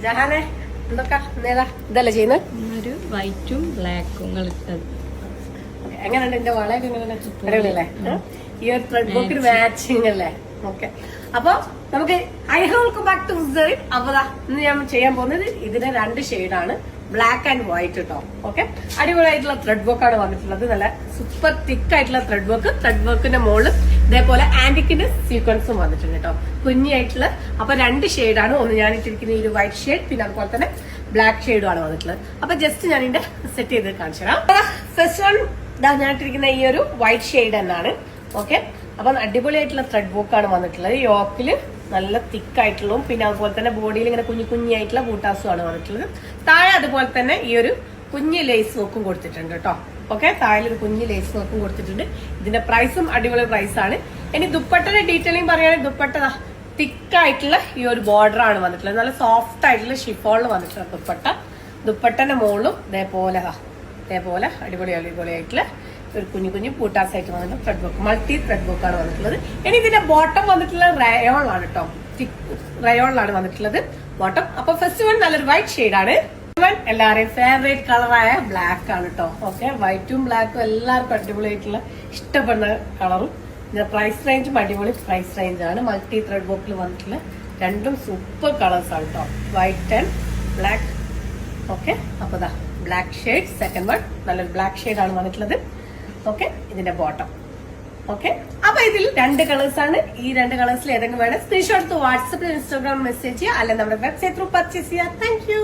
ജഹാനെ എന്തൊക്കെ ഇതല്ലേ ചെയ്യുന്നത്? ഒരു വൈറ്റും ബ്ലാക്കും കളിച്ചത്. എങ്ങനെയുണ്ട് എന്റെ വളയൊക്കെ എങ്ങനെയല്ലേ? ഈ ഒരു ത്രെഡ് ബുക്കിന് മാച്ചിങ് അല്ലേ? ഓക്കെ, അപ്പൊ നമുക്ക് വെൽക്കം ബാക്ക് ടു സിസറിൻ. അപ്പൊ ഇന്ന് ഞാൻ ചെയ്യാൻ പോകുന്നത് ഇതിന്റെ 2 ഷെയ്ഡാണ്, ബ്ലാക്ക് ആൻഡ് വൈറ്റ് കേട്ടോ. ഓക്കെ, അടിപൊളിയായിട്ടുള്ള ത്രെഡ് വർക്കാണ് വന്നിട്ടുള്ളത്. നല്ല സൂപ്പർ തിക്ക് ആയിട്ടുള്ള ത്രെഡ് വർക്ക്. ത്രെഡ് വർക്കിന്റെ മുകളിൽ ഇതേപോലെ ആന്റിക്കിന്റെ സീക്വൻസും വന്നിട്ടുണ്ട് കേട്ടോ, കുഞ്ഞായിട്ടുള്ള. അപ്പൊ 2 ഷെയ്ഡാണ്. ഒന്ന് ഞാൻ ഇട്ടിരിക്കുന്ന ഈ ഒരു വൈറ്റ് ഷെയ്ഡ്, പിന്നെ അതുപോലെ തന്നെ ബ്ലാക്ക് ഷെയ്ഡും ആണ് വന്നിട്ടുള്ളത്. അപ്പൊ ജസ്റ്റ് ഞാൻ ഇതിന്റെ സെറ്റ് ചെയ്ത് കാണിച്ചു തരാം. ഫസ്റ്റ് വൺ ഞാൻ ഇട്ടിരിക്കുന്ന ഈ ഒരു വൈറ്റ് ഷെയ്ഡ് എന്നാണ്. ഓക്കെ, അപ്പൊ അടിപൊളിയായിട്ടുള്ള ത്രെഡ് വർക്കാണ് വന്നിട്ടുള്ളത്. യോക്കില് നല്ല തിക്കായിട്ടുള്ളതും പിന്നെ അതുപോലെ തന്നെ ബോഡിയിൽ ഇങ്ങനെ കുഞ്ഞായിട്ടുള്ള ബൂട്ടാസും ആണ് വന്നിട്ടുള്ളത്. താഴെ അതുപോലെ തന്നെ ഈ ഒരു കുഞ്ഞ് ലേസ് വർക്കും കൊടുത്തിട്ടുണ്ട് കേട്ടോ. ഓക്കെ, താഴെ ഒരു കുഞ്ഞ് ലേസ് വർക്കും കൊടുത്തിട്ടുണ്ട്. ഇതിന്റെ പ്രൈസും അടിപൊളി പ്രൈസാണ്. ഇനി ദുപ്പട്ടയുടെ ഡീറ്റെയിലിംഗ് പറയുകയാണെങ്കിൽ ദുപ്പട്ട തിക്കായിട്ടുള്ള ഈ ഒരു ബോർഡർ ആണ് വന്നിട്ടുള്ളത്. നല്ല സോഫ്റ്റ് ആയിട്ടുള്ള ഷിഫോണിൽ വന്നിട്ടുള്ള ദുപ്പട്ടന്റെ മുകളിലും ഇതേപോലെ അടിപൊളിയായിട്ടുള്ള ഒരു കുഞ്ഞു പൂട്ടാസായിട്ട് വന്നിട്ട് thread work, multi thread work ആണ് വന്നിട്ടുള്ളത്. ഇനി ഇതിന്റെ ബോട്ടം വന്നിട്ടുള്ളത് റയോണിലാണ് കേട്ടോ, റയോണിലാണ് വന്നിട്ടുള്ളത് ബോട്ടം. അപ്പൊ ഫസ്റ്റ് വൺ നല്ലൊരു വൈറ്റ് ഷെയ്ഡാണ്. എല്ലാവരെയും ഫേവറേറ്റ് കളറായ ബ്ലാക്ക് ആണ് കേട്ടോ. ഓക്കെ, വൈറ്റും ബ്ലാക്കും എല്ലാവർക്കും അടിപൊളിയായിട്ടുള്ള ഇഷ്ടപ്പെടുന്ന കളറും. ഇതിന്റെ പ്രൈസ് റേഞ്ചും അടിപൊളി പ്രൈസ് റേഞ്ച് ആണ്. മൾട്ടി ത്രെഡ് വർക്കിൽ വന്നിട്ടുള്ള 2 സൂപ്പർ കളേഴ്സ് ആണ് കേട്ടോ, വൈറ്റ് ആൻഡ് ബ്ലാക്ക്. ഓക്കെ, അപ്പൊ ബ്ലാക്ക് ഷെയ്ഡ് സെക്കൻഡ് വൺ, നല്ലൊരു ബ്ലാക്ക് ഷെയ്ഡ് ആണ് വന്നിട്ടുള്ളത്. ഓക്കെ, ഇതിന്റെ ബോട്ടം. ഓക്കെ, അപ്പൊ ഇതിൽ 2 കളേഴ്സ് ആണ്. ഈ 2 കളേഴ്സിൽ ഏതെങ്കിലും വേണം സ്ക്രീൻഷോട്ട് വാട്സ്ആപ്പിൽ ഇൻസ്റ്റാഗ്രാം മെസ്സേജ് ചെയ്യുക, അല്ലെങ്കിൽ നമ്മുടെ വെബ്സൈറ്റ് ത്രൂ പർച്ചേസ് ചെയ്യുക. Thank you.